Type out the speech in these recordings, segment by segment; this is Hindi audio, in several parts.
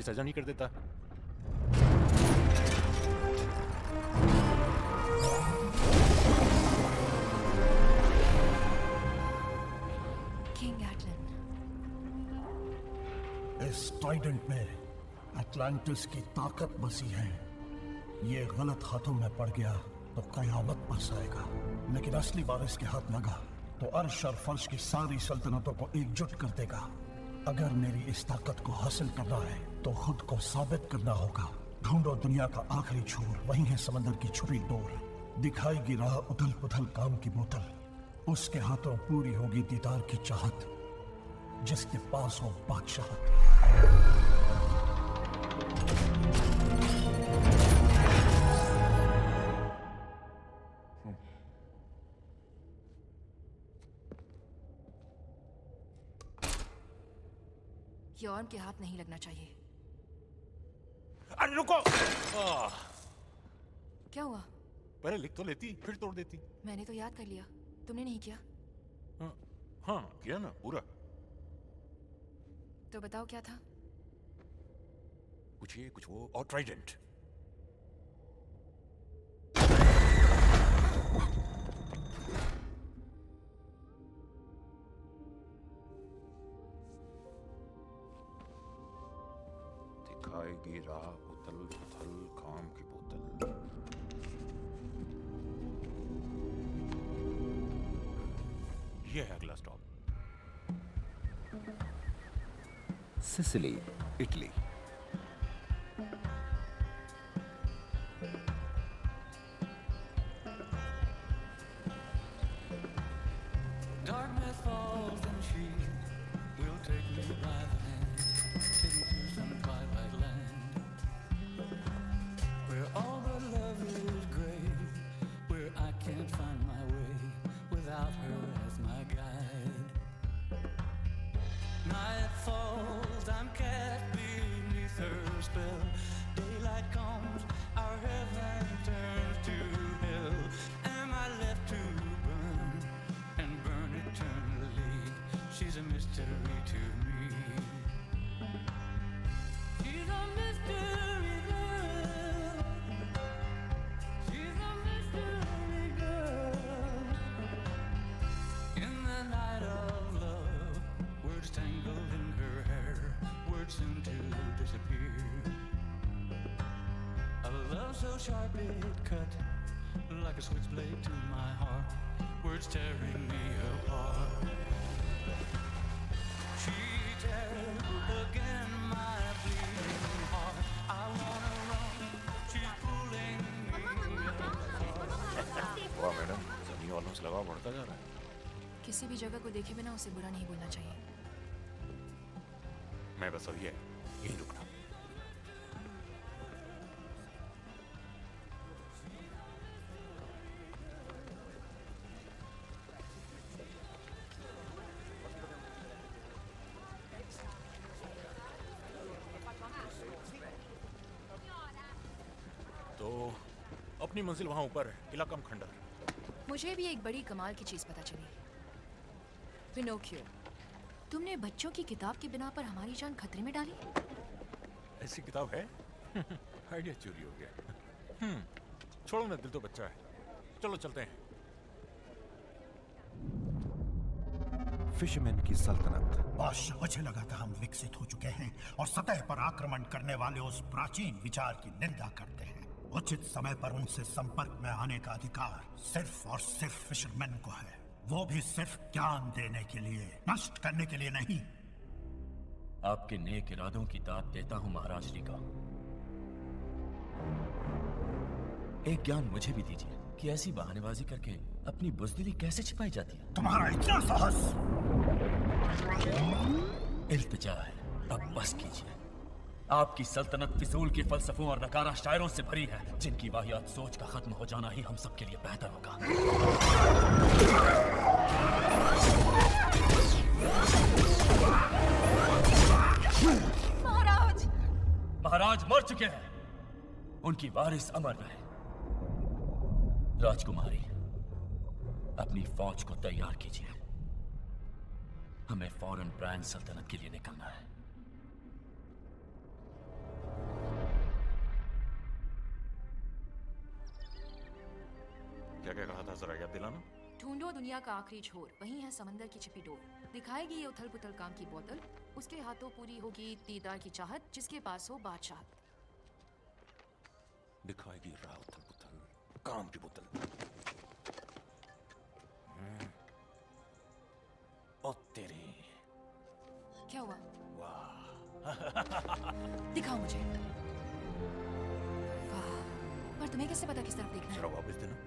भी सजा नहीं कर देता। किंग एटलन। इस ट्राइडेंट में अटलांटिस की ताकत बसी है। ये गलत हाथों में पड़ गया तो कयामत बरस आएगा, लेकिन असली बार इसके हाथ लगा तो अर्श और फर्श की सारी सल्तनतों को एकजुट कर देगा। अगर मेरी इस ताकत को हासिल करना है तो खुद को साबित करना होगा। ढूंढो दुनिया का आखिरी छोर, वही है समंदर की छुपी डोर। दिखाएगी राह उथल पुथल काम की बोतल, उसके हाथों पूरी होगी दीदार की चाहत, जिसके पास हो बादशाहत। यॉर्म के हाथ नहीं लगना चाहिए। अरे रुको! क्या हुआ? पहले लिख तो लेती, फिर तोड़ देती। मैंने तो याद कर लिया, तुमने नहीं किया। हाँ किया ना पूरा। तो बताओ क्या था? कुछ ये कुछ वो और ट्राइडेंट। दिखाएगी राह उथल पुथल काम की बोतल। ये है अगला stop, Sicily, Italy. Darkness falls and she will take me by the hand, take me to some twilight land, where all the love is gray, where I can't find my way without her as my guide. Night falls, I'm cast beneath her spell. Daylight comes, our heaven turns to hell. Am I left to burn and burn eternally? She's a mystery to me. She's a mystery girl. She's a mystery girl. In the night of love, words tangled in her hair, words soon to disappear. A love so sharp it cut like a switchblade to my heart, words tearing me apart. She tears again my bleeding heart. I wanna run, she's pulling me apart. वाह मैडम, जमीन वालों से लगाव बढ़ता जा रहा है। किसी भी जगह को देखे बिना उसे बुरा नहीं बोलना चाहिए। मैं बस अब ये यहीं रुकना। तो अपनी मंजिल वहां ऊपर है, किला कम खंडर। मुझे भी एक बड़ी कमाल की चीज पता चली। पिनोकियो, तुमने बच्चों की किताब की बिना पर हमारी जान खतरे में डाली। ऐसी किताब है? आइडिया चोरी हो गया। छोड़ो ना, दिल तो बच्चा है। चलो चलते हैं। फिशरमैन की सल्तनत। बादशाह, मुझे लगा था हम विकसित हो चुके हैं और सतह पर आक्रमण करने वाले उस प्राचीन विचार की निंदा करते हैं। उचित समय पर उनसे संपर्क में आने का अधिकार सिर्फ और सिर्फ फिशरमैन को है, वो भी सिर्फ ज्ञान देने के लिए, नष्ट करने के लिए नहीं। आपके नेक इरादों की दाद देता हूं महाराज रीका। एक ज्ञान मुझे भी दीजिए कि ऐसी बहानेबाजी करके अपनी बुज़दिली कैसे छिपाई जाती है। तुम्हारा इतना साहस! इल्तिजा है, अब बस कीजिए। आपकी सल्तनत फिजूल के फलसफों और नकारा शायरों से भरी है, जिनकी वाहियात सोच का खत्म हो जाना ही हम सबके लिए बेहतर होगा। महाराज! महाराज मर चुके हैं, उनकी वारिस अमर रहे। राजकुमारी, अपनी फौज को तैयार कीजिए, हमें फौरन ब्रांड सल्तनत के लिए निकलना है। क्या क्या कहा था, जरा याद दिलाना। ढूंढो दुनिया का आखिरी छोर, वही है समंदर की छिपी डोर। दिखाएगी ये उथल पुथल काम की बोतल, उसके हाथों पूरी होगी दीदार की चाहत, जिसके पास हो बादशाहत। दिखाएगी राह उथल पुथल काम की बोतल। ओ तेरी, क्या हुआ? वाह। दिखाओ मुझे। वाह, पर तुम्हें कैसे पता किस तरफ देखना जरा है? वापस देना,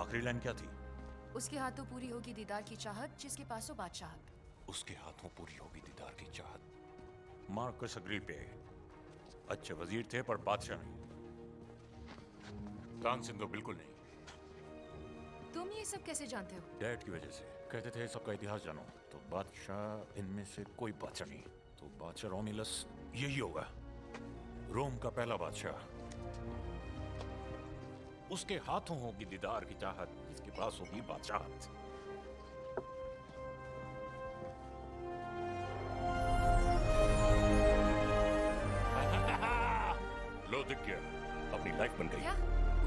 आखिरी लाइन क्या थी? उसके हाथों पूरी होगी दीदार की चाहत, जिसके पास हो बादशाहत। उसके हाथों पूरी होगी दीदार की चाहत। मार्कस अग्री पे अच्छे वजीर थे पर बादशाह नहीं। कान सिंधु बिल्कुल नहीं। तुम ये सब कैसे जानते हो? डैड की वजह से कहते थे सबका इतिहास जानो, तो बादशाह इनमें से कोई बादशाह नहीं। तो बादशाह रोमिलस यही होगा, रोम का पहला बादशाह। उसके हाथों होगी दीदार की चाहत, जिसके पास होगी बादशाहत। लो दिख गया, अपनी लाइफ बन गई। क्या?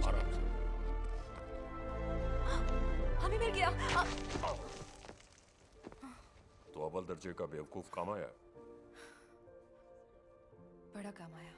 आराम से। हमें मिल गया। तो अव्वल दर्जे का बेवकूफ काम आया। बड़ा काम आया।